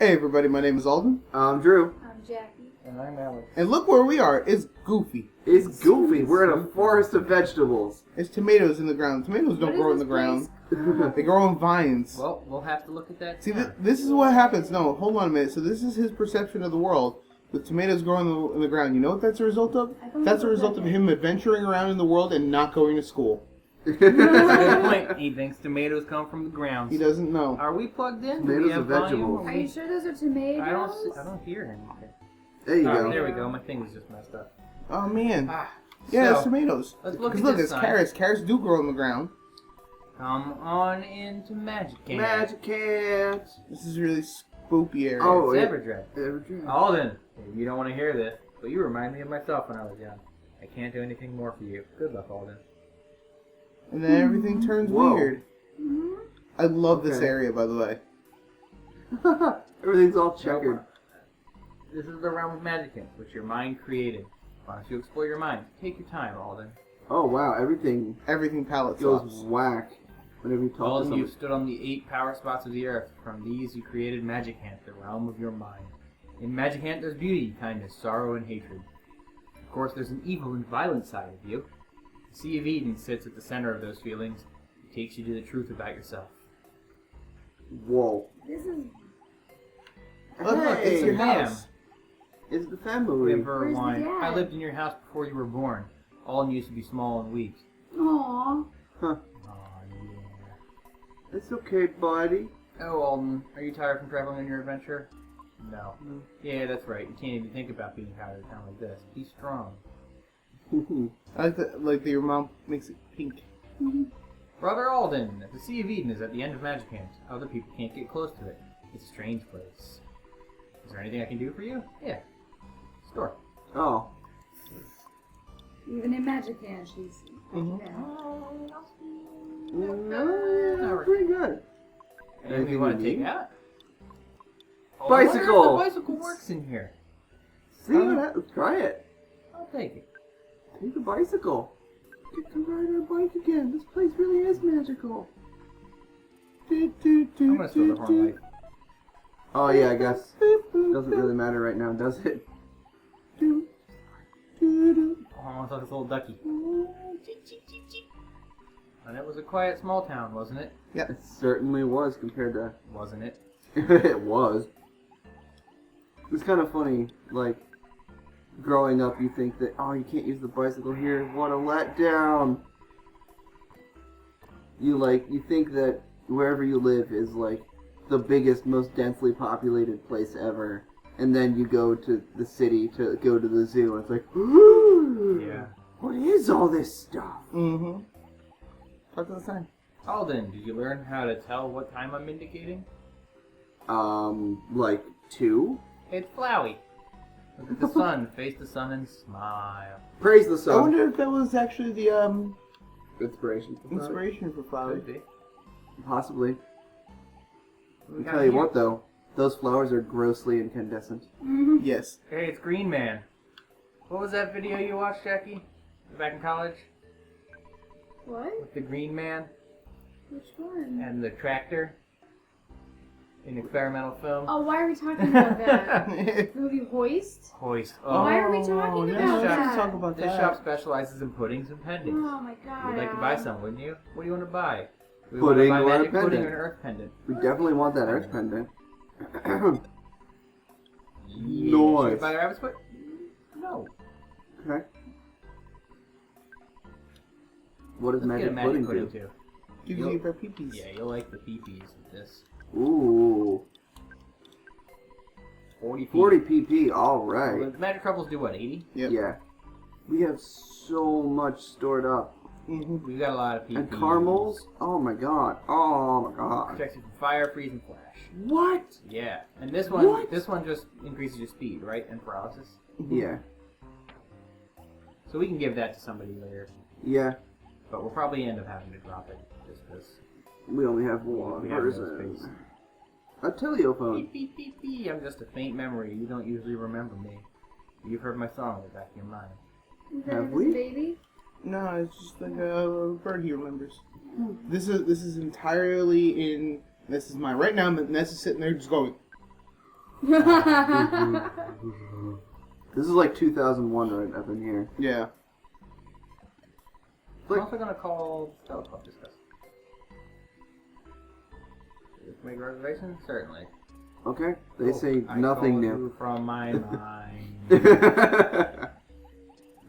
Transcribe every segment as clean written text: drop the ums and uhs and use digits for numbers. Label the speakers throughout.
Speaker 1: Hey everybody, my name is Alden.
Speaker 2: I'm Drew.
Speaker 3: I'm Jackie.
Speaker 4: And I'm Alex.
Speaker 1: And look where we are. It's Goofy.
Speaker 2: It's Goofy. We're in a forest of vegetables.
Speaker 1: It's tomatoes in the ground. Tomatoes don't grow in the ground. They grow on vines.
Speaker 4: Well, we'll have to look at that.
Speaker 1: See, this is what happens. No, hold on a minute. So this is his perception of the world, with tomatoes growing in the ground. You know what that's a result of? That's a result of him adventuring around in the world and not going to school.
Speaker 4: That's a good point. He thinks tomatoes come from the ground.
Speaker 1: He doesn't know.
Speaker 4: Are we plugged in?
Speaker 2: Tomatoes are vegetables.
Speaker 3: Are you sure those are tomatoes?
Speaker 4: I don't hear anything.
Speaker 2: There you go.
Speaker 4: There we go. My thing was just messed up.
Speaker 1: Oh man.
Speaker 4: Ah,
Speaker 1: Yeah,
Speaker 4: so,
Speaker 1: it's tomatoes.
Speaker 4: Let's look
Speaker 1: Because
Speaker 4: at
Speaker 1: look,
Speaker 4: this
Speaker 1: it's
Speaker 4: sign.
Speaker 1: carrots. Carrots do grow in the ground.
Speaker 4: Come on into Magic Camp.
Speaker 2: Magic Camp.
Speaker 1: This is really spooky area.
Speaker 2: Oh,
Speaker 4: It's Everdread.
Speaker 2: Everdread.
Speaker 4: Alden, you don't want to hear this, but you remind me of myself when I was young. I can't do anything more for you. Good luck, Alden.
Speaker 1: And then everything turns
Speaker 2: Whoa.
Speaker 1: weird. I love this
Speaker 2: Okay.
Speaker 1: area, by the way.
Speaker 2: Everything's all checkered.
Speaker 4: This is the realm of Magicant, which your mind created. Why don't you explore your mind? Take your time, Alden.
Speaker 2: Oh wow, everything
Speaker 1: Everything palette
Speaker 2: goes
Speaker 1: swaps.
Speaker 2: whack whenever you talk to
Speaker 4: Alden,
Speaker 2: someone.
Speaker 4: you've stood on the 8 power spots of the earth. From these you created Magicant, the realm of your mind. In Magicant there's beauty, kindness, sorrow, and hatred. Of course there's an evil and violent side of you. The Sea of Eden sits at the center of those feelings. It takes you to the truth about yourself.
Speaker 2: Whoa.
Speaker 3: This is.
Speaker 1: Look, it's your
Speaker 4: ma'am.
Speaker 1: house.
Speaker 2: It's the family.
Speaker 4: Emperor
Speaker 3: Where's the
Speaker 4: Wine.
Speaker 3: dad?
Speaker 4: I lived in your house before you were born. Alden used to be small and weak.
Speaker 3: Aww.
Speaker 2: Huh.
Speaker 4: Aw, yeah.
Speaker 2: It's okay, buddy.
Speaker 4: Oh, Alden, are you tired from traveling on your adventure? No. Yeah, that's right. You can't even think about being tired at a time like this. Be strong.
Speaker 1: I like that your mom makes it pink.
Speaker 4: Brother Alden, the Sea of Eden is at the end of Magicant. Other people can't get close to it. It's a strange place. Is there anything I can do for you? Yeah. Store.
Speaker 2: Oh.
Speaker 3: Even in Magic Hand, she's.
Speaker 1: Mhm.
Speaker 2: No, pretty good.
Speaker 4: Anything you want to take out?
Speaker 2: Bicycle!
Speaker 4: Oh, I wonder if the bicycle works in here.
Speaker 2: See what happens. Try it.
Speaker 4: I'll take it.
Speaker 2: Take the bicycle. Get to ride our bike again. This place really is magical.
Speaker 4: I'm gonna throw the horn light.
Speaker 2: Oh yeah, I guess. Doesn't really matter right now, does it?
Speaker 4: Oh, it's like this little ducky. And it was a quiet small town, wasn't it?
Speaker 2: It certainly was compared to...
Speaker 4: Wasn't it?
Speaker 2: It was. It's kind of funny, like, growing up you think that, oh, you can't use the bicycle here, what a letdown. You think that wherever you live is, like, the biggest, most densely populated place ever. And then you go to the city to go to the zoo, and it's like,
Speaker 4: Yeah.
Speaker 2: what is all this stuff?
Speaker 1: Mm-hmm. Talk to the sign.
Speaker 4: Alden, did you learn how to tell what time I'm indicating?
Speaker 2: Like 2?
Speaker 4: It's Flowey. Look at the sun, face the sun and smile.
Speaker 2: Praise the
Speaker 1: I
Speaker 2: sun.
Speaker 1: wonder if that was actually the
Speaker 2: Inspiration.
Speaker 1: inspiration for Flower.
Speaker 4: Could be.
Speaker 2: Possibly.
Speaker 4: We
Speaker 2: I'll
Speaker 4: got
Speaker 2: tell you
Speaker 4: here.
Speaker 2: what though, those flowers are grossly incandescent.
Speaker 1: Yes.
Speaker 4: Hey, it's Green Man. What was that video you watched, Jackie? Back in college?
Speaker 3: What?
Speaker 4: With the Green Man
Speaker 3: Which one?
Speaker 4: and the tractor? In experimental film?
Speaker 3: Oh, why are we talking about that? The movie Hoist?
Speaker 4: Hoist.
Speaker 3: Why are we talking
Speaker 1: yeah,
Speaker 3: about
Speaker 1: let's
Speaker 3: that?
Speaker 1: just talk about
Speaker 4: This
Speaker 1: that.
Speaker 4: shop specializes in puddings and pendants.
Speaker 3: Oh my god.
Speaker 4: You'd like to buy some, wouldn't you? What do you want to buy? We
Speaker 2: Pudding
Speaker 4: want to
Speaker 2: or
Speaker 4: buy
Speaker 2: a
Speaker 4: magic pudding
Speaker 2: pendant?
Speaker 4: or an earth pendant.
Speaker 2: We definitely want that earth pendant.
Speaker 4: Yeah. Should we
Speaker 2: Nice.
Speaker 4: buy the rabbit's foot? No.
Speaker 2: Okay. What does
Speaker 4: Let's get a
Speaker 2: magic
Speaker 4: magic
Speaker 2: pudding
Speaker 4: pudding
Speaker 2: do?
Speaker 4: too.
Speaker 1: Gives
Speaker 4: You'll-
Speaker 1: you your peepees.
Speaker 4: Yeah, you'll like the peepees with this.
Speaker 2: Ooh.
Speaker 4: 40 feet.
Speaker 2: 40 pp, alright.
Speaker 4: The magic truffles do what, 80?
Speaker 1: Yep.
Speaker 2: Yeah. We have so much stored up.
Speaker 1: Mm-hmm.
Speaker 4: We've got a lot of peepees.
Speaker 2: And caramels? Oh my god. Oh my god.
Speaker 4: Protects you from fire, freeze, and flash.
Speaker 2: What?
Speaker 4: Yeah. And this one,
Speaker 2: What?
Speaker 4: this one just increases your speed, right? And paralysis.
Speaker 2: Yeah.
Speaker 4: So we can give that to somebody later.
Speaker 2: Yeah.
Speaker 4: But we'll probably end up having to drop it just because
Speaker 2: We only have one
Speaker 4: we have no
Speaker 2: person.
Speaker 4: space.
Speaker 2: A telephone.
Speaker 4: Beep, beep, beep, beep. I'm just a faint memory. You don't usually remember me. You've heard my song in the back of your mind.
Speaker 3: Is that
Speaker 2: Have
Speaker 3: his
Speaker 2: we?
Speaker 3: baby?
Speaker 1: No, it's just like a bird he remembers. This is entirely in. This is mine right now. Ness is sitting there just going.
Speaker 2: This is like 2001 right up in here.
Speaker 1: Yeah.
Speaker 4: I'm also gonna call Telepub Discuss. Make a reservation? Certainly.
Speaker 2: Okay. They say nothing
Speaker 4: call
Speaker 2: new.
Speaker 4: you from my mind.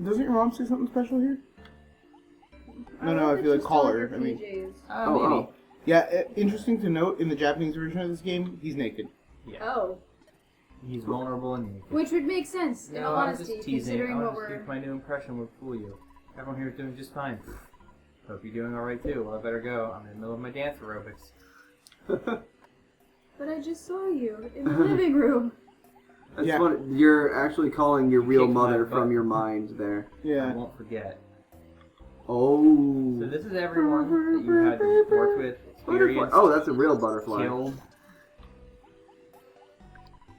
Speaker 1: Doesn't your mom say something special here? No, I feel like call her. I mean,
Speaker 4: Maybe.
Speaker 1: yeah. Interesting to note in the Japanese version of this game, he's naked.
Speaker 4: Yeah.
Speaker 3: Oh.
Speaker 4: He's vulnerable and naked.
Speaker 3: Which would make sense, in all
Speaker 4: I'm
Speaker 3: honesty,
Speaker 4: just teasing.
Speaker 3: considering
Speaker 4: I
Speaker 3: what
Speaker 4: want to see
Speaker 3: we're...
Speaker 4: if my new impression would fool you. Everyone here is doing just fine. Hope you're doing alright too. Well, I better go. I'm in the middle of my dance aerobics.
Speaker 3: But I just saw you in the living room.
Speaker 2: That's
Speaker 1: Yeah.
Speaker 2: funny. You're actually calling your real
Speaker 4: Kicked my
Speaker 2: mother
Speaker 4: butt.
Speaker 2: from your mind there.
Speaker 4: I
Speaker 1: Yeah.
Speaker 4: won't forget.
Speaker 2: Oh.
Speaker 4: So this is everyone that you had worked with,
Speaker 2: Butterfly.
Speaker 4: experienced,
Speaker 2: Oh, that's a real butterfly.
Speaker 4: killed.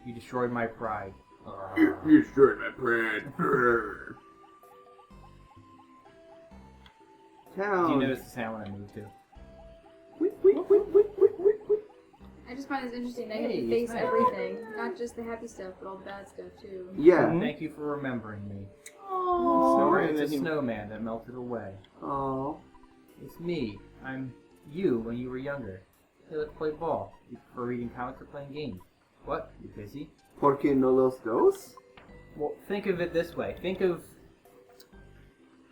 Speaker 4: You destroyed my pride.
Speaker 2: You destroyed my pride.
Speaker 4: Do
Speaker 2: Town.
Speaker 4: you notice the sound when I moved to?
Speaker 3: I just find this interesting. I
Speaker 4: Hey,
Speaker 3: get to
Speaker 4: it's
Speaker 3: face
Speaker 4: nice.
Speaker 3: everything. Not just the happy stuff, but all the bad stuff, too.
Speaker 2: Yeah.
Speaker 1: Mhm.
Speaker 4: Thank you for remembering me.
Speaker 3: Oh.
Speaker 1: Sorry.
Speaker 4: It's a
Speaker 1: and then he-
Speaker 4: snowman that melted away.
Speaker 2: Oh.
Speaker 4: It's me. I'm you when you were younger. Hey, let's play ball. You prefer reading comics or playing games? What? You busy?
Speaker 2: ¿Por qué no los dos?
Speaker 4: Well, think of it this way. Think of...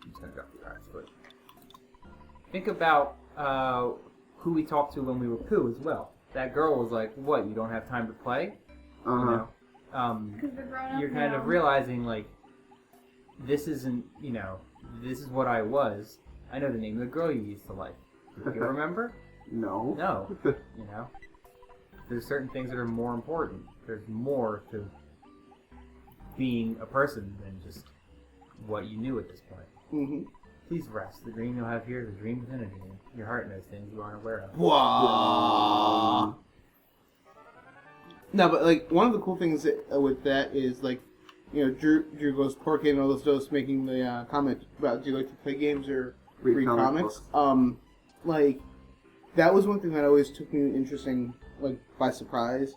Speaker 4: I'm just gonna drop the cards, but... Think about who we talked to when we were Pooh as well. That girl was like, what, you don't have time to play?
Speaker 2: Uh-huh.
Speaker 4: You know?
Speaker 3: Because they're grown up
Speaker 4: You're kind
Speaker 3: now.
Speaker 4: of realizing, like, this isn't, you know, this is what I was. I know the name of the girl you used to like. Do you remember?
Speaker 2: No.
Speaker 4: No. You know? There's certain things that are more important. There's more to being a person than just what you knew at this point.
Speaker 1: Mhm.
Speaker 4: Please rest. The dream you'll have here is a dream within a dream. Your heart knows things you aren't aware of.
Speaker 1: Wow. No, but like one of the cool things with that is like, you know, Drew goes Porque no los dos, making the comment about do you like to play games or read comics?
Speaker 2: books.
Speaker 1: Like that was one thing that always took me interesting, like by surprise.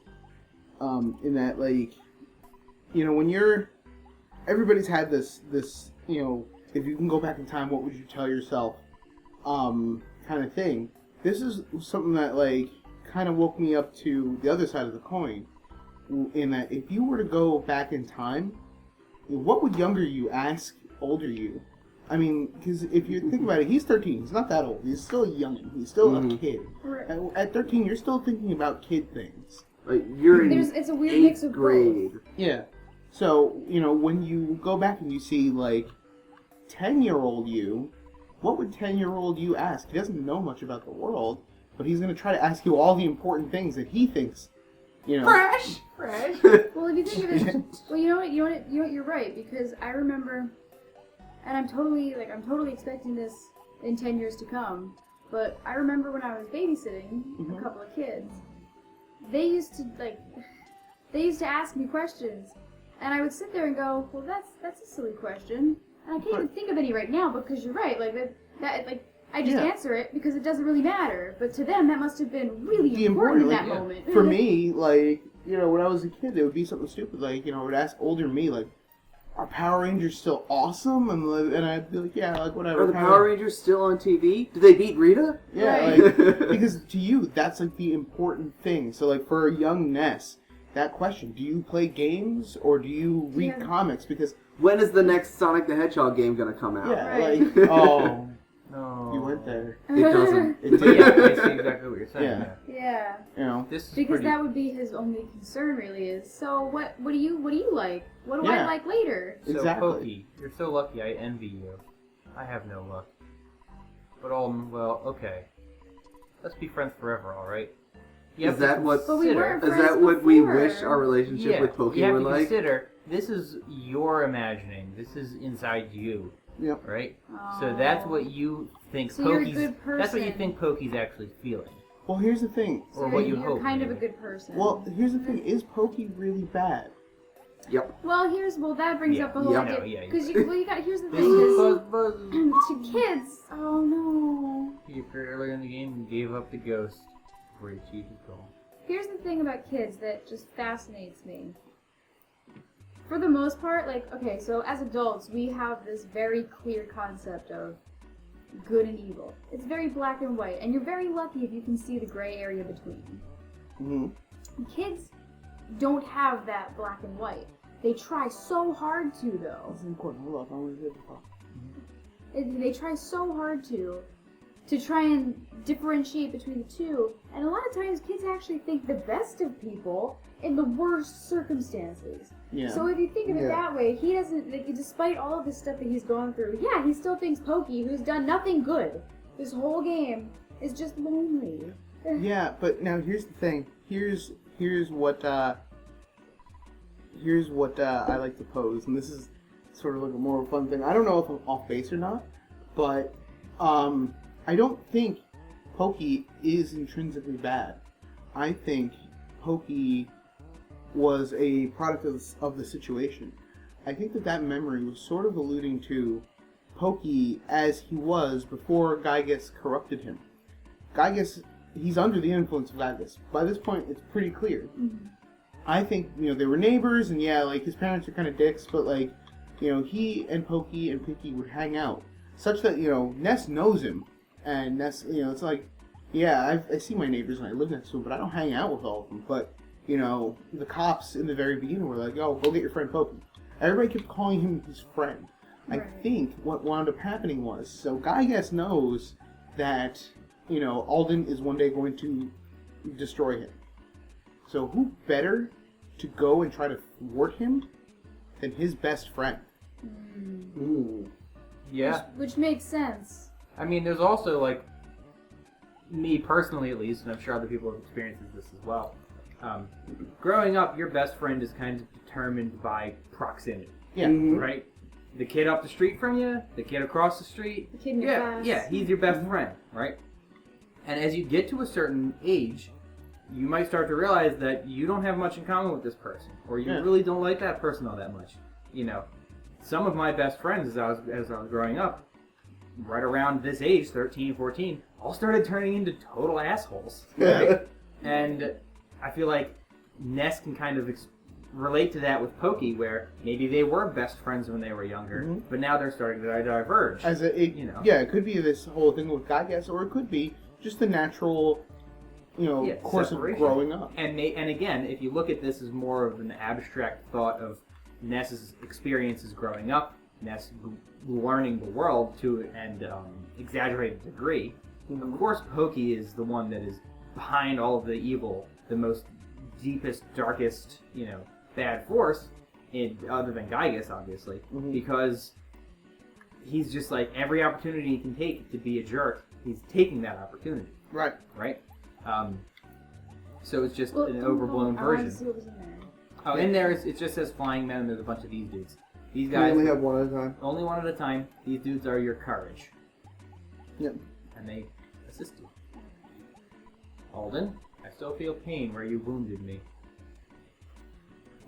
Speaker 1: In that, like, you know, when everybody's had this, you know, if you can go back in time, what would you tell yourself, kind of thing. This is something that like kind of woke me up to the other side of the coin. In that, if you were to go back in time, what would younger you ask older you? I mean, because if you think about it, he's 13. He's not that old. He's still young. He's still a kid.
Speaker 3: Right.
Speaker 1: At 13, you're still thinking about kid things.
Speaker 2: Like, you're in
Speaker 3: It's a weird mix
Speaker 2: 8th
Speaker 3: of
Speaker 2: grade.
Speaker 1: Yeah. So, you know, when you go back and you see, like, 10-year-old you, what would 10-year-old you ask? He doesn't know much about the world, but he's going to try to ask you all the important things that he thinks, you know.
Speaker 3: Fresh. Well, if you think of it, well, you know what, you're right, because I remember, and I'm totally expecting this in 10 years to come, but I remember when I was babysitting a couple of kids, they used to ask me questions, and I would sit there and go, well, that's a silly question, and I can't even think of any right now, because you're right, like that like, I just answer it because it doesn't really matter, but to them that must have been really important in that moment.
Speaker 1: For me, like, you know, when I was a kid, it would be something stupid, like, you know, I would ask older me, like, are Power Rangers still awesome? And I'd be like, yeah, like, whatever.
Speaker 2: Are the Power Rangers still on TV? Did they beat Rita?
Speaker 1: Yeah,
Speaker 3: Right.
Speaker 1: like, because to you, that's, like, the important thing. So, like, for a young Ness, that question, do you play games or do you read comics? Because...
Speaker 2: When is the next Sonic the Hedgehog game going to come out?
Speaker 1: Yeah,
Speaker 3: Right.
Speaker 1: like, oh,
Speaker 4: No.
Speaker 1: you went there.
Speaker 2: It doesn't.
Speaker 1: It
Speaker 4: But
Speaker 1: did.
Speaker 4: yeah, I see exactly what you're saying.
Speaker 1: Yeah.
Speaker 4: Yeah.
Speaker 3: Yeah,
Speaker 1: You know.
Speaker 4: This is
Speaker 3: because
Speaker 4: pretty...
Speaker 3: that would be his only concern, really. Is so what do you like? What do I
Speaker 1: Yeah.
Speaker 3: like later?
Speaker 4: So,
Speaker 1: Exactly.
Speaker 4: Pokey, you're so lucky. I envy you. I have no luck. But well, okay. Let's be friends forever, all right? You have
Speaker 2: Is
Speaker 4: to
Speaker 2: that what?
Speaker 3: But we
Speaker 4: consider-
Speaker 3: weren't
Speaker 2: Is
Speaker 3: friends
Speaker 2: that what we
Speaker 3: before.
Speaker 2: wish our relationship
Speaker 4: Yeah,
Speaker 2: with Pokey
Speaker 4: you have
Speaker 2: were
Speaker 4: to
Speaker 2: like?
Speaker 4: consider this is your imagining. This is inside you,
Speaker 1: Yep.
Speaker 4: right?
Speaker 3: Oh.
Speaker 4: So that's what you think.
Speaker 3: So you're a
Speaker 4: Pokey's.
Speaker 3: good
Speaker 4: That's what you
Speaker 3: person.
Speaker 4: think Pokey's actually feeling,
Speaker 1: Well, here's the thing.
Speaker 4: or what you
Speaker 3: you're
Speaker 4: hope.
Speaker 3: kind of a
Speaker 4: maybe.
Speaker 3: good person.
Speaker 1: Well, here's the thing. Is Pokey really bad?
Speaker 2: Yep.
Speaker 3: Well, that brings
Speaker 4: Yeah,
Speaker 3: up the whole
Speaker 2: yeah.
Speaker 3: idea.
Speaker 4: No, yeah,
Speaker 3: Because
Speaker 4: you're
Speaker 3: here's the
Speaker 4: This
Speaker 3: thing,
Speaker 4: is
Speaker 3: 'cause
Speaker 4: Buzz.
Speaker 3: to kids, oh no.
Speaker 4: He appeared earlier in the game and gave up the ghost before he achieved his goal.
Speaker 3: here's the thing about kids that just fascinates me. For the most part, like, okay, so as adults, we have this very clear concept of good and evil. It's very black and white, and you're very lucky if you can see the gray area between.
Speaker 1: Mm-hmm.
Speaker 3: Kids don't have that black and white. They try so hard to, though.
Speaker 1: That's important. Hold on, I want to do it.
Speaker 3: They try so hard to try and differentiate between the two, and a lot of times kids actually think the best of people in the worst circumstances.
Speaker 1: Yeah.
Speaker 3: So if you think of it that way, he doesn't, like, despite all of the stuff that he's gone through, yeah, he still thinks Pokey, who's done nothing good this whole game, is just lonely.
Speaker 1: Yeah, but now here's the thing. Here's what I like to pose, and this is sort of like a more fun thing. I don't know if I'm off base or not, but I don't think Pokey is intrinsically bad. I think Pokey was a product of the situation. I think that memory was sort of alluding to Pokey as he was before Gygas corrupted him. Gygas, he's under the influence of Gygas. By this point, it's pretty clear.
Speaker 3: Mm-hmm.
Speaker 1: I think, they were neighbors, and yeah, like, his parents are kind of dicks, but, like, he and Pokey and Pinky would hang out. Such that, Ness knows him. And Ness, it's like, yeah, I see my neighbors and I live next to them, but I don't hang out with all of them. But, the cops in the very beginning were like, yo, go get your friend Pokey. Everybody kept calling him his friend.
Speaker 3: Right.
Speaker 1: I think what wound up happening was, so Gygas knows that, Alden is one day going to destroy him. So who better to go and try to thwart him than his best friend?
Speaker 2: Ooh.
Speaker 4: Yeah.
Speaker 3: Which makes sense.
Speaker 4: I mean, there's also, like, me personally at least, and I'm sure other people have experienced this as well. Growing up, your best friend is kind of determined by proximity.
Speaker 1: Yeah.
Speaker 2: Mhm.
Speaker 4: Right? The kid up the street from you, the kid across the street.
Speaker 3: The kid in your class.
Speaker 4: Yeah, he's your best friend, right? And as you get to a certain age, you might start to realize that you don't have much in common with this person, or you really don't like that person all that much. Some of my best friends as I was growing up, right around this age, 13, 14, all started turning into total assholes. Right? And I feel like Ness can kind of relate to that with Pokey, where maybe they were best friends when they were younger, but now they're starting to diverge.
Speaker 1: Yeah, it could be this whole thing with Gygas, or it could be just the natural, course
Speaker 4: separation.
Speaker 1: of growing up.
Speaker 4: And again, if you look at this as more of an abstract thought of Ness's experiences growing up, Ness learning the world to an exaggerated degree, of course Pokey is the one that is behind all of the evil, the most deepest, darkest, bad force, other than Gygas, obviously, because he's just like, every opportunity he can take to be a jerk, he's taking that opportunity.
Speaker 1: Right.
Speaker 4: Right? So it's just an overblown
Speaker 3: I wanted
Speaker 4: version.
Speaker 3: to see what was in there.
Speaker 4: Oh, in there, it just says flying men, and there's a bunch of these dudes. These
Speaker 2: You
Speaker 4: guys...
Speaker 2: only have one at a time.
Speaker 4: Only one at a time. These dudes are your courage.
Speaker 1: Yep.
Speaker 4: And they assist you. Alden, I still feel pain where you wounded me.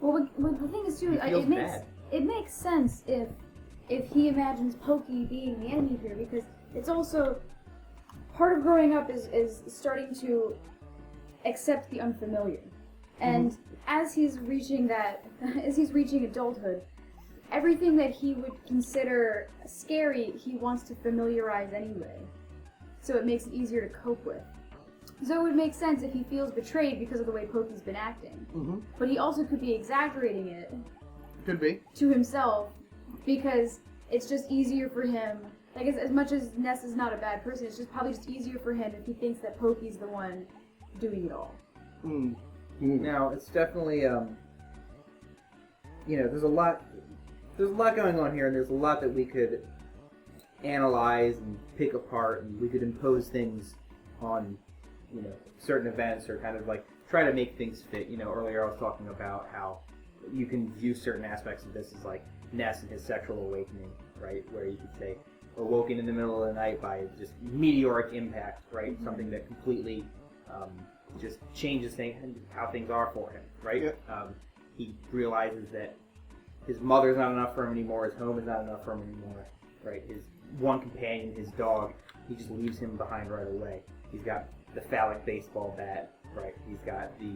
Speaker 3: Well, the thing is, too,
Speaker 4: He feels
Speaker 3: it makes
Speaker 4: bad.
Speaker 3: it makes sense if he imagines Pokey being the enemy here, because it's also part of growing up is starting to accept the unfamiliar, and as he's reaching adulthood, everything that he would consider scary, he wants to familiarize anyway, so it makes it easier to cope with. So it would make sense if he feels betrayed because of the way Pokey's been acting. But he also could be exaggerating it
Speaker 1: Could be.
Speaker 3: to himself because it's just easier for him. Like, as much as Ness is not a bad person, it's just probably just easier for him if he thinks that Pokey's the one doing it all.
Speaker 4: Now, it's definitely, there's a lot going on here, and there's a lot that we could analyze and pick apart, and we could impose things on, certain events, or kind of like try to make things fit. Earlier I was talking about how you can view certain aspects of this as like Ness and his sexual awakening, right? Where you could say awoken in the middle of the night by just meteoric impact, right? Something that completely just changes how things are for him, right?
Speaker 1: Yeah.
Speaker 4: He realizes that his mother's not enough for him anymore, his home is not enough for him anymore, right? His one companion, his dog, he just leaves him behind right away. He's got the phallic baseball bat, right? He's got the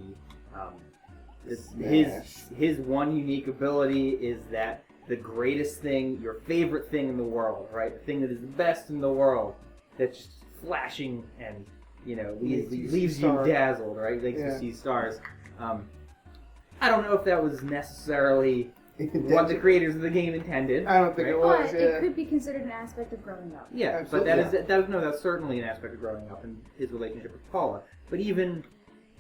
Speaker 2: Smash.
Speaker 4: his one unique ability is that the greatest thing, your favorite thing in the world, right? The thing that is the best in the world, that's just flashing and leaves you dazzled, right? Makes you see stars. I don't know if that was necessarily what the creators of the game intended.
Speaker 1: I don't think it was.
Speaker 3: But it could be considered an aspect of growing up.
Speaker 4: Yeah,
Speaker 1: Absolutely.
Speaker 4: but that's certainly an aspect of growing up and his relationship with Paula. But even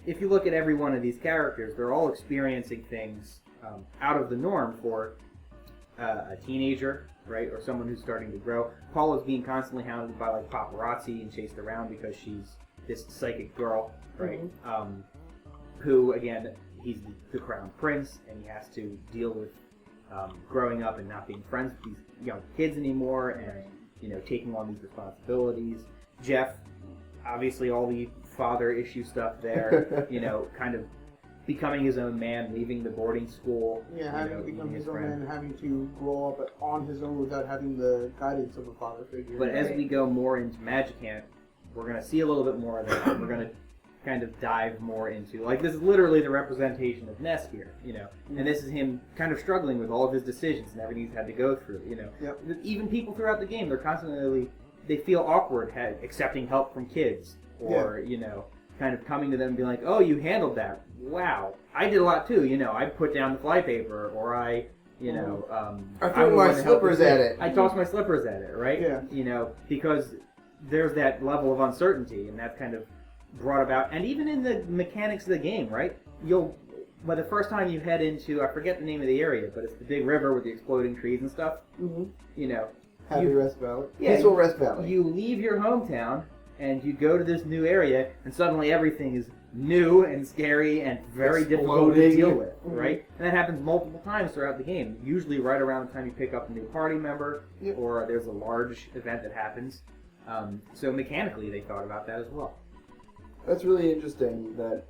Speaker 4: if you look at every one of these characters, they're all experiencing things out of the norm for a teenager, right, or someone who's starting to grow. Paula's being constantly hounded by like paparazzi and chased around because she's this psychic girl, right?
Speaker 3: Mm-hmm.
Speaker 4: Who again, he's the crown prince, and he has to deal with growing up and not being friends with these young kids anymore, and taking on these responsibilities. Jeff, obviously, all the father issue stuff there. Kind of becoming his own man, leaving the boarding school.
Speaker 1: Yeah, having to become his own man, having to grow up on his own without having the guidance of a father figure.
Speaker 4: But as we go more into Magic Hand, we're going to see a little bit more of that. We're going to kind of dive more into, like, this is literally the representation of Ness here, and this is him kind of struggling with all of his decisions and everything he's had to go through,
Speaker 1: Yep.
Speaker 4: Even people throughout the game, they're constantly, they feel awkward accepting help from kids, or, kind of coming to them and being like, oh, you handled that. Wow. I did a lot too, I put down the flypaper, or I
Speaker 1: threw my slippers at it.
Speaker 4: I tossed my slippers at it, right?
Speaker 1: Yeah.
Speaker 4: Because there's that level of uncertainty, and that's kind of brought about, and even in the mechanics of the game, right? By the first time you head into, I forget the name of the area, but it's the big river with the exploding trees and stuff.
Speaker 1: Mm-hmm. Happy Rest Valley.
Speaker 4: Yeah,
Speaker 1: Peaceful Rest Valley.
Speaker 4: You leave your hometown, and you go to this new area, and suddenly everything is new and scary and very difficult to deal with, right? And that happens multiple times throughout the game, usually right around the time you pick up a new party member, or there's a large event that happens. So mechanically, they thought about that as well.
Speaker 2: That's really interesting that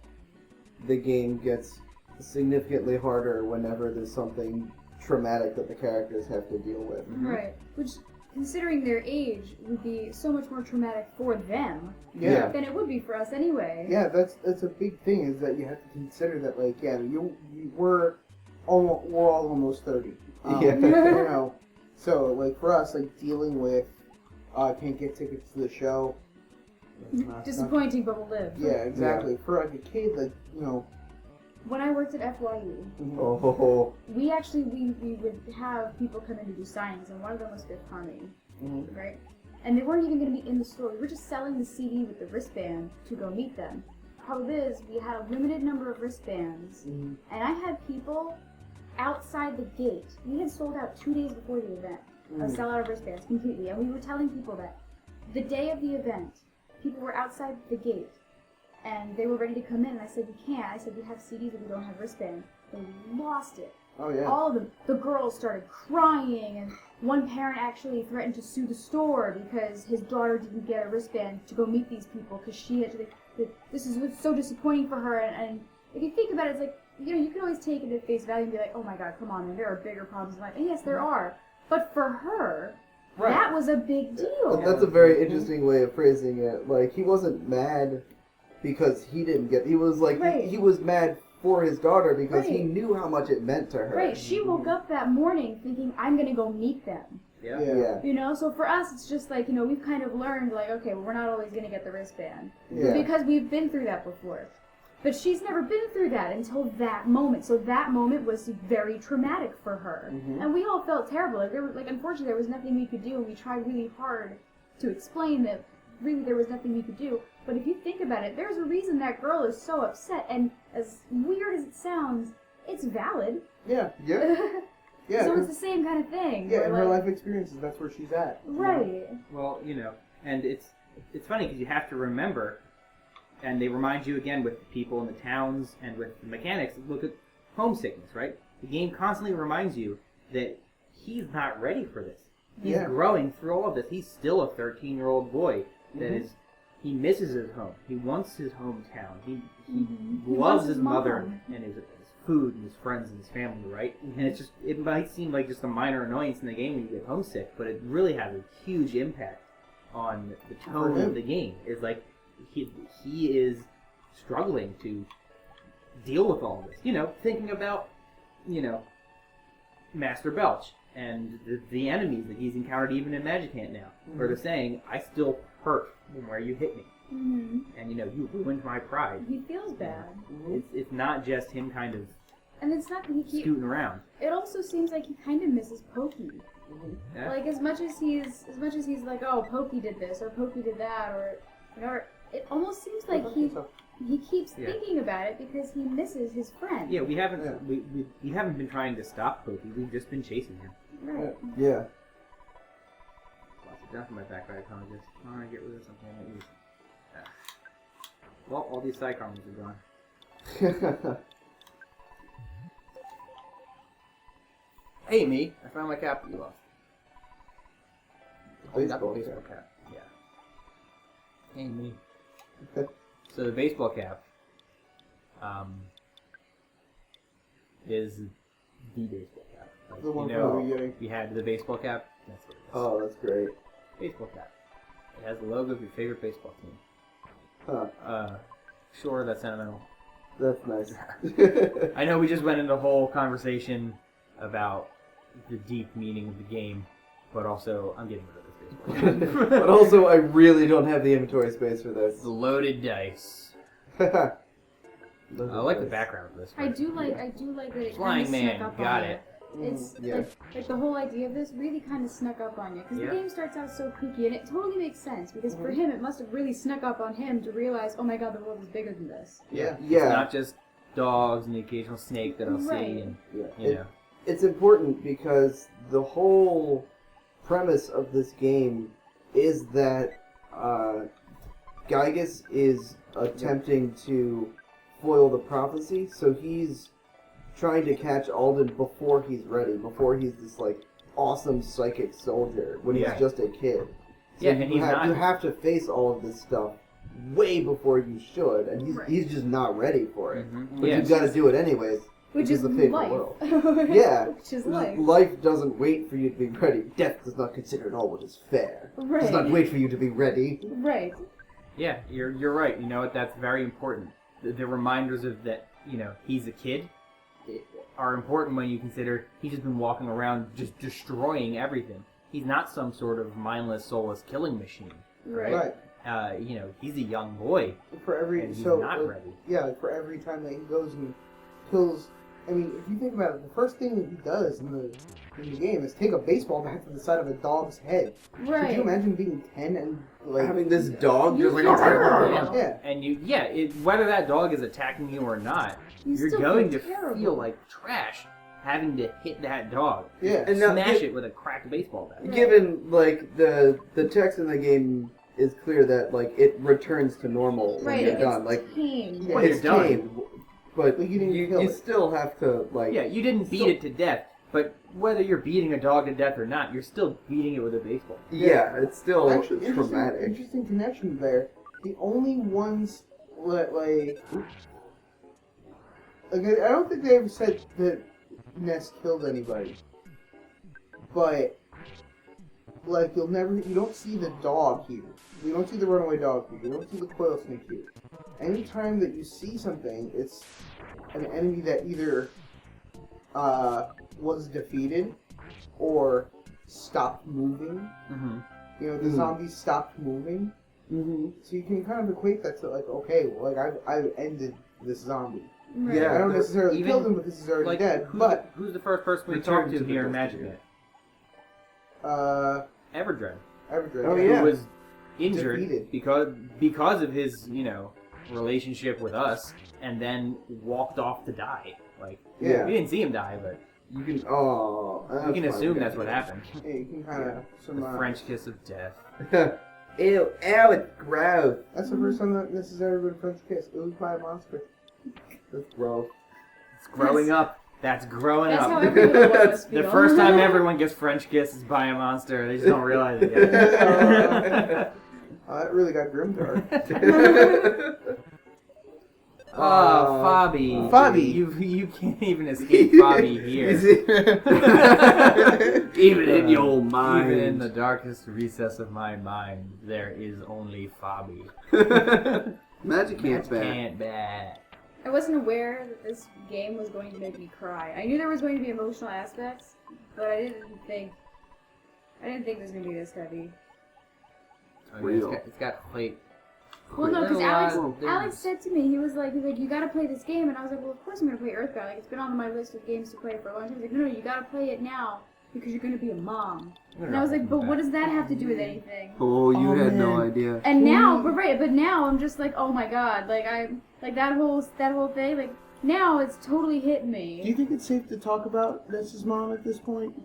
Speaker 2: the game gets significantly harder whenever there's something traumatic that the characters have to deal with.
Speaker 3: Right. Which, considering their age, would be so much more traumatic for them than it would be for us anyway.
Speaker 1: Yeah, that's a big thing, is that you have to consider that, like, we're all almost 30. So, like, for us, like, dealing with, can't get tickets to the show.
Speaker 3: Disappointing, but we'll live.
Speaker 1: Yeah, exactly. For like a kid, like,
Speaker 3: When I worked at FYE, we actually we would have people come in to do signings, and one of them was Fifth Harmony, right? And they weren't even going to be in the store. We were just selling the CD with the wristband to go meet them. Problem is, we had a limited number of wristbands, and I had people outside the gate. We had sold out 2 days before the event. A sellout of wristbands completely, and we were telling people that the day of the event, people were outside the gate, and they were ready to come in, and I said, we can't. I said, we have CDs, but we don't have wristbands. They lost it.
Speaker 1: Oh, yeah.
Speaker 3: All of them. The girls started crying, and one parent actually threatened to sue the store because his daughter didn't get a wristband to go meet these people, because she had to, this is what's so disappointing for her, and if you think about it, it's like, you can always take it at face value and be like, oh my god, come on, man, there are bigger problems in life. And yes, there are. But for her, that was a big deal.
Speaker 2: Well, that's a very interesting way of phrasing it. Like, he wasn't mad because he didn't get... He was like... He was mad for his daughter because he knew how much it meant to her.
Speaker 3: Right. She woke up that morning thinking, I'm going to go meet them.
Speaker 2: Yeah.
Speaker 3: So for us, it's just like, we've kind of learned, like, okay, well, we're not always going to get the wristband.
Speaker 2: Yeah.
Speaker 3: Because we've been through that before. But she's never been through that until that moment. So that moment was very traumatic for her. And we all felt terrible. Unfortunately, there was nothing we could do. And we tried really hard to explain that really there was nothing we could do. But if you think about it, there's a reason that girl is so upset. And as weird as it sounds, it's valid.
Speaker 1: Yeah.
Speaker 3: So it's the same kind of thing.
Speaker 1: Yeah, in her life experiences, that's where she's at.
Speaker 3: Right.
Speaker 4: Well, and it's funny because you have to remember, and they remind you again with the people in the towns and with the mechanics, look at homesickness, right? The game constantly reminds you that he's not ready for this. He's growing through all of this. He's still a 13-year-old boy that is, he misses his home. He wants his hometown. He loves his mother and his food and his friends and his family, right? And it might seem like just a minor annoyance in the game when you get homesick, but it really has a huge impact on the tone of the game. It's like, he is struggling to deal with all this. Thinking about, Master Belch and the enemies that he's encountered even in Magic Hand now, where they're saying, I still hurt from where you hit me.
Speaker 3: Mm-hmm.
Speaker 4: And, you ruined my pride.
Speaker 3: He feels bad.
Speaker 4: It's not just him kind of
Speaker 3: And it's not that he
Speaker 4: scooting around.
Speaker 3: It also seems like he kind of misses Pokey.
Speaker 4: Yeah.
Speaker 3: Like as much as he's like, oh, Pokey did this or Pokey did that or whatever. It almost seems like he keeps thinking about it because he misses his friend.
Speaker 4: Yeah, we haven't we haven't been trying to stop Pokey. We've just been chasing him.
Speaker 3: Right.
Speaker 2: Yeah.
Speaker 4: Lots of junk in my backpack. I just want to get rid of something I don't use. Well, all these side carmels are gone. Hey, me! I found my cap that you lost. Oh, not the baseball cap. Yeah. Hey, me. So the baseball cap is the baseball cap. Like,
Speaker 1: The one from the beginning.
Speaker 4: we had the baseball cap. That's what it is.
Speaker 2: Oh, that's great.
Speaker 4: Baseball cap. It has the logo of your favorite baseball team.
Speaker 2: Huh.
Speaker 4: Sure, that's sentimental.
Speaker 2: That's nice.
Speaker 4: I know we just went into a whole conversation about the deep meaning of the game, but also I'm getting rid of this baseball cap.
Speaker 2: But also, I really don't have the inventory space for this.
Speaker 4: The loaded dice. I like the background of this.
Speaker 3: I do like that it
Speaker 4: Flying
Speaker 3: kind of
Speaker 4: Man,
Speaker 3: snuck up
Speaker 4: got
Speaker 3: on
Speaker 4: it.
Speaker 3: you. It's
Speaker 2: Yeah.
Speaker 3: like the whole idea of this really kind of snuck up on you because
Speaker 4: Yeah.
Speaker 3: the game starts out so kooky and it totally makes sense because for him it must have really snuck up on him to realize, oh my god, the world is bigger than this.
Speaker 4: Yeah.
Speaker 2: Yeah.
Speaker 4: It's not just dogs and the occasional snake that I'll
Speaker 3: Right.
Speaker 4: see, and
Speaker 2: Yeah.
Speaker 4: you know.
Speaker 2: It's important because the whole premise of this game is that Gygas is attempting to foil the prophecy, so he's trying to catch Alden before he's ready, before he's this like awesome psychic soldier when
Speaker 4: Yeah.
Speaker 2: he's just a kid. So
Speaker 4: Yeah, and he's not.
Speaker 2: you have to face all of this stuff way before you should, and
Speaker 3: Right.
Speaker 2: he's just not ready for it.
Speaker 4: Mhm.
Speaker 2: But
Speaker 4: Yeah.
Speaker 2: you've got to do it anyways.
Speaker 3: Which is
Speaker 2: the fate of the
Speaker 3: life.
Speaker 2: world. Yeah.
Speaker 3: Which is life.
Speaker 2: Life doesn't wait for you to be ready. Death does not consider at all what is fair. It does not
Speaker 3: Right.
Speaker 2: wait for you to be ready.
Speaker 3: Right.
Speaker 4: Yeah, you're right. You know what? That's very important. The reminders of that, he's a kid, are important when you consider he's just been walking around just destroying everything. He's not some sort of mindless, soulless killing machine.
Speaker 3: Right.
Speaker 4: He's a young boy,
Speaker 1: For every
Speaker 4: and he's
Speaker 1: so
Speaker 4: not
Speaker 1: like,
Speaker 4: ready.
Speaker 1: yeah, like for every time that he goes and kills. I mean, if you think about it, the first thing that he does in the game is take a baseball bat to the side of a dog's head.
Speaker 3: Right.
Speaker 1: Could you imagine being 10 and like
Speaker 2: Having this dog
Speaker 3: You
Speaker 2: just like
Speaker 3: feel
Speaker 4: terrible.
Speaker 1: Yeah.
Speaker 4: And whether that dog is attacking you or not,
Speaker 3: You
Speaker 4: you're
Speaker 3: still
Speaker 4: going
Speaker 3: feel
Speaker 4: to
Speaker 3: terrible.
Speaker 4: feel like trash having to hit that dog.
Speaker 1: Yeah.
Speaker 2: And now,
Speaker 4: Smash it with a cracked baseball bat.
Speaker 2: given like the text in the game is clear that like it returns to normal when
Speaker 3: Right.
Speaker 2: you're
Speaker 3: It
Speaker 2: done.
Speaker 3: gets
Speaker 2: Like
Speaker 3: tamed.
Speaker 1: Yeah.
Speaker 4: When
Speaker 2: it's
Speaker 4: you're done.
Speaker 2: tamed, but
Speaker 1: But you didn't kill
Speaker 2: you
Speaker 1: it.
Speaker 2: still have to like
Speaker 4: Yeah, you didn't beat it to death, but whether you're beating a dog to death or not, you're still beating it with a baseball.
Speaker 2: yeah, it's still
Speaker 1: Actually,
Speaker 2: traumatic.
Speaker 1: interesting connection there. The only ones that like I don't think they ever said that Ness killed anybody, but like you don't see the dog here. You don't see the runaway dog here. You don't see the coil snake here. Anytime that you see something, it's an enemy that either was defeated or stopped moving.
Speaker 4: Mm-hmm.
Speaker 1: The zombies stopped moving.
Speaker 2: Mm-hmm.
Speaker 1: So you can kind of equate that to like, okay, well, like I've ended this zombie.
Speaker 3: Right.
Speaker 2: Yeah.
Speaker 1: I don't necessarily
Speaker 4: even,
Speaker 1: kill him because he's already dead, but
Speaker 4: who's the first person we
Speaker 2: Return
Speaker 4: talked
Speaker 2: to
Speaker 4: to
Speaker 2: the
Speaker 4: here in
Speaker 2: destiny.
Speaker 4: Magic
Speaker 1: uh,
Speaker 4: Everdread,
Speaker 1: Everdread.
Speaker 2: Oh,
Speaker 4: who
Speaker 2: yeah.
Speaker 4: was injured
Speaker 1: Defeated.
Speaker 4: because of his relationship with us, and then walked off to die. Like
Speaker 2: Yeah.
Speaker 4: we didn't see him die, but
Speaker 2: You can
Speaker 4: we can assume that's what happened.
Speaker 1: Yeah, you can kind of some.
Speaker 4: The French kiss of death.
Speaker 2: Ew, it's gross.
Speaker 1: That's the first time that this has ever been a French kiss. It was by a monster.
Speaker 2: That's gross.
Speaker 4: It's growing up. That's growing
Speaker 3: That's
Speaker 4: up.
Speaker 3: how every little one must
Speaker 4: The
Speaker 3: feel.
Speaker 4: first time everyone gets French kiss is by a monster. They just don't realize it yet.
Speaker 1: That really got grim dark.
Speaker 4: Oh, Fabi.
Speaker 1: Fabi.
Speaker 4: You can't even escape Fabi here. Even in your
Speaker 2: mind.
Speaker 4: Even in the darkest recess of my mind, there is only Fabi.
Speaker 2: Magic can't bad.
Speaker 4: Can't bad.
Speaker 3: I wasn't aware that this game was going to make me cry. I knew there was going to be emotional aspects, but I didn't think it was going to be this heavy.
Speaker 4: Oh, yeah, it's got plate.
Speaker 3: Well, no,
Speaker 4: There's
Speaker 3: because
Speaker 4: a lot of-
Speaker 3: Alex said to me, he was like, you gotta play this game, and I was like, well, of course I'm gonna play Earthbound. Like, it's been on my list of games to play for a long time. He's like, no, you gotta play it now because you're gonna be a mom. And I was like, but what does that have to do with anything?
Speaker 2: Oh, you
Speaker 1: Oh,
Speaker 2: had no
Speaker 1: man.
Speaker 2: idea.
Speaker 3: And now, but now I'm just like, oh my god, like that whole thing, like now it's totally hit
Speaker 1: Do
Speaker 3: me.
Speaker 1: you think it's safe to talk about Ness's mom at this point?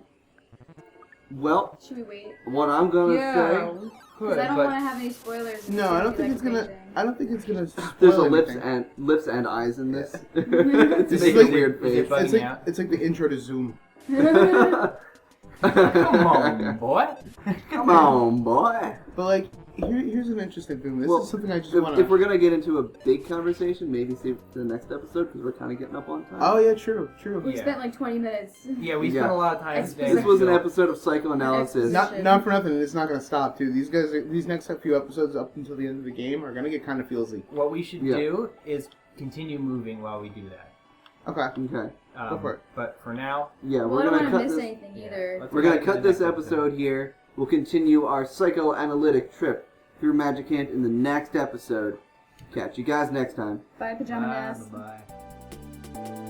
Speaker 2: Well,
Speaker 3: Should we wait?
Speaker 2: what I'm gonna
Speaker 4: Yeah, we
Speaker 3: Because
Speaker 4: could,
Speaker 3: I don't
Speaker 4: but
Speaker 3: want to have any spoilers.
Speaker 1: No, I don't think it's gonna.
Speaker 3: Anything.
Speaker 1: I don't think it's gonna.
Speaker 2: say, there's a
Speaker 1: spoil
Speaker 2: lips
Speaker 1: anything.
Speaker 2: and eyes in this.
Speaker 1: This
Speaker 2: it's
Speaker 1: is
Speaker 2: making
Speaker 1: like-
Speaker 2: a weird
Speaker 4: is it
Speaker 2: face.
Speaker 4: bugging
Speaker 1: It's like
Speaker 4: out?
Speaker 1: it's like the intro to Zoom.
Speaker 4: Come on, boy.
Speaker 2: Come on, boy.
Speaker 1: But like, here's an interesting thing. This
Speaker 2: Well,
Speaker 1: is something I just
Speaker 2: If,
Speaker 1: want
Speaker 2: if
Speaker 1: to.
Speaker 2: we're gonna get into a big conversation, maybe save it for the next episode because we're kind of getting up on time.
Speaker 1: Oh yeah, true.
Speaker 3: We
Speaker 4: Yeah.
Speaker 3: spent like 20 minutes.
Speaker 4: Yeah, we
Speaker 2: Yeah.
Speaker 4: spent a lot of time today.
Speaker 2: This was an episode of psychoanalysis.
Speaker 1: Not for nothing. It's not gonna stop too. These guys, these next few episodes up until the end of the game are gonna get kind of feelsy.
Speaker 4: What we should
Speaker 2: Yeah.
Speaker 4: do is continue moving while we do that.
Speaker 1: Okay.
Speaker 2: Okay.
Speaker 1: Go for it.
Speaker 4: But for now,
Speaker 2: Yeah,
Speaker 3: Well, I
Speaker 2: we're
Speaker 3: don't
Speaker 2: gonna
Speaker 3: want to
Speaker 2: cut
Speaker 3: miss
Speaker 2: this.
Speaker 3: anything
Speaker 4: Yeah.
Speaker 3: either.
Speaker 4: Let's
Speaker 2: We're
Speaker 4: go
Speaker 2: gonna
Speaker 4: back to
Speaker 2: cut
Speaker 4: the
Speaker 2: this
Speaker 4: next
Speaker 2: episode here. We'll continue our psychoanalytic trip through Magic Hand in the next episode. Catch you guys next time.
Speaker 3: Bye, Pajama
Speaker 4: Bye,
Speaker 3: Nest.
Speaker 4: bye.